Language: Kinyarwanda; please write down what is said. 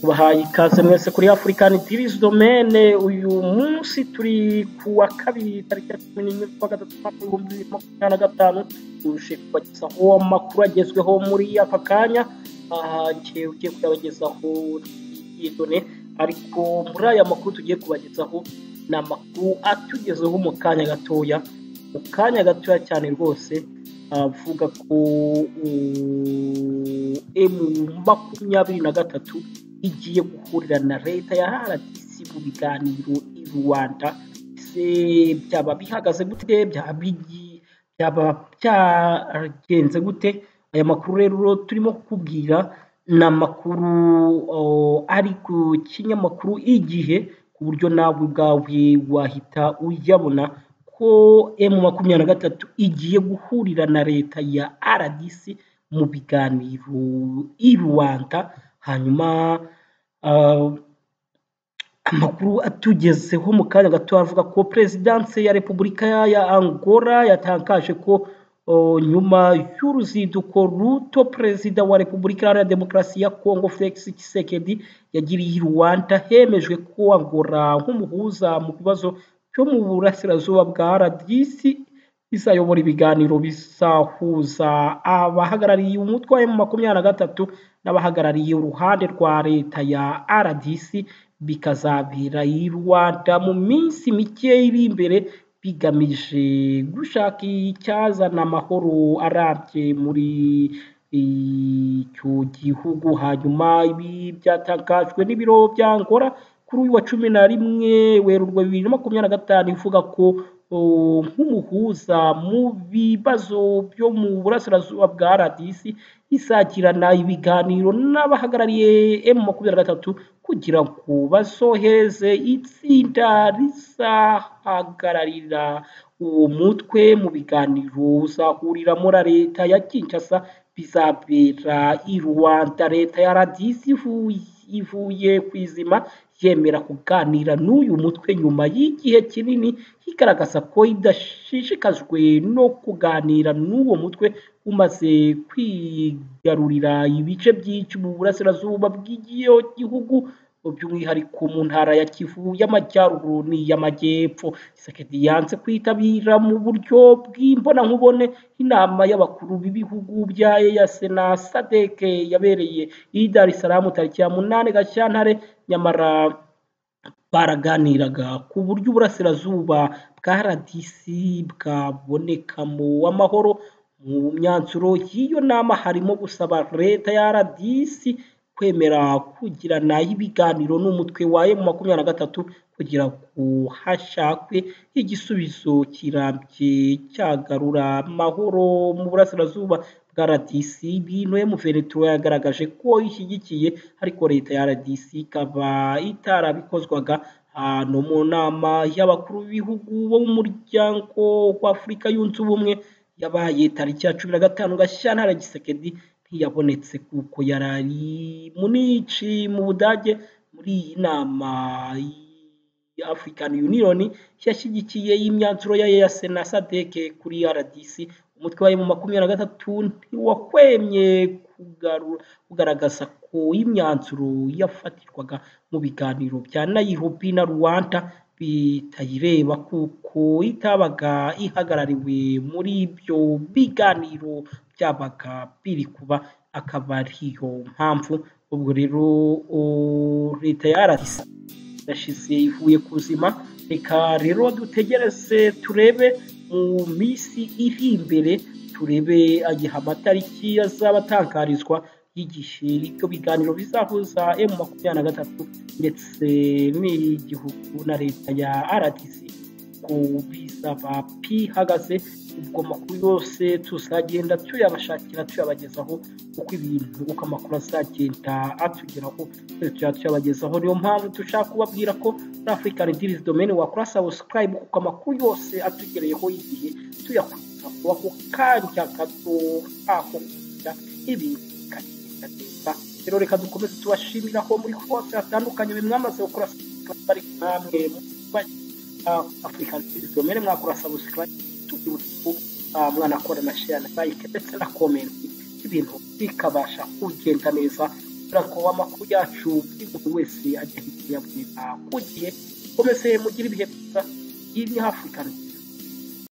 Tubahaye ikaze mwese kuri African Diris Domaine. Uyu munsi turi kuwa kabiri tariki ya 11/3/2025 tuje kubagezaho amakuru agezweho muri aka kanya. Ugiye kubagezaho idone, ariko muri aya makuru tugiye kubagezaho ni amakuru atugezeho mu kanya gatoya cyane rwose. Avuga ko M23 igiye guhurira na leta ya RDC mu biganiro i Rwanda. Se byaba bihagaze gute, byaba byagenze gute? Aya makuru rero turimo kukubwira ni amakuru ari ku kinyamakuru Igihe, ku buryo nawe ubwawe wahita uyabona ko M23 igiye guhurira na leta ya RDC mu biganiro i Rwanda. Hanyuma amakuru atugezeho mu kanya gato avuga ko Perezidanse ya Repubulika ya Angola yatangaje ko nyuma y'uruzinduko ruto Perezida wa Repubulika ya Demokarasi ya Kongo Felix Tshisekedi yagiriye i Rwanda, hemejwe ko Angola nk'umuhuza mu bibazo byo mu burasirazuba bwa RDC izayobora ibiganiro bizahuza abahagarariye umutwe wa M23 n'abahagarariye uruhande rwa leta ya RDC, bikazabera i Rwanda mu minsi mike iri imbere, bigamije gushaka icyazana amahoro arambye muri icyo gihugu. Hanyuma ibi byatangajwe n'ibiro bya Angola kuri uyu wa 11 Werurwe 2025, ivuga ko nk'umuhuza mu bibazo byo mu burasirazuba bwa RDC izagirana ibiganiro n'abahagarariye M23 kugira ngo basoheze itsinda rizahagararira uwo mutwe mu biganiro uzahurira muri leta ya Kinshasa, bizabera i Rwanda. Leta ya RDC ivuye kwizima yemera kuganira n'uyu mutwe nyuma y'igihe kinini igaragaza ko idashishikajwe no kuganira n'uwo mutwe umaze kwigarurira ibice byinshi mu burasirazuba bw'igiyo gihugu, by'umwihariko mu ntara ya Kivu y'Amajyaruguru n'iy'Amajyepfo. Tshisekedi yanze kwitabira mu buryo bw'imbonankubone inama y'abakuru b'ibihugu bya EAC na SADC yabereye i Dar es Salaam tariki ya 8 Gashyantare, nyamara baraganiraga ku buryo uburasirazuba bwa RDC bwabonekamo amahoro. Mu myanzuro y'iyo nama harimo gusaba leta ya RDC kwemera kugirana ibiganiro n'umutwe wa M23 kugira ngo hashakwe igisubizo kirambye cyagarura amahoro mu burasirazuba bwa RDC. Ibintu M23 yagaragaje ko ishyigikiye, ariko leta ya RDC ikaba itarabikozwaga. No mu nama y'abakuru b'ibihugu bo mu muryango wa Afurika yunze ubumwe yabaye tariki ya 15 Gashyantare, Tshisekedi ntiyabonetse kuko yarari Munich mu Budage. Muri iyi nama African Union yashyigikiye imyanzuro ya EAC na SADC kuri RDC. Umutwe wa M23 ntiwakwemye kugaragaza ko imyanzuro yafatirwaga mu biganiro bya Nairobi na Rwanda bitayireba kuko itabaga ihagarariwe muri ibyo biganiro byabaga biri kuba, akaba ariyo mpamvu ubwo rero leta ya RDC yashize ivuye kuzima. Reka rero dutegereze turebe mu minsi iri imbere, turebe agiha amatariki azabatangarizwa y'igihe ibyo biganiro bizahuza M23 ndetse n'igihugu na leta ya RDC ko bizaba bihagaze. Ubwo makuru yose tuzagenda tuyabashakira tuyabagezaho uko amakuru azagenda atugeraho tuyabagezaho. Niyo mpamvu dushaka kubabwira ko muri African Diris Domaine wakora subscribe kuko amakuru yose atugereyeho igihe tuyakugezaho ako kanya gato aho ibintu bikagenda. Rero reka dukomeze tubashimiraho muri hose hatandukanye mwamaze gukora bari namwe mu African Diris Domaine mwakora subscribe mwana akora na share na like ndetse na comment, ibintu bikabasha kugenda neza kugira ngo amakuru yacu buri muntu wese ajye kuyabwira ku gihe. Komeze mugire ibihe byiza. Iyi ni African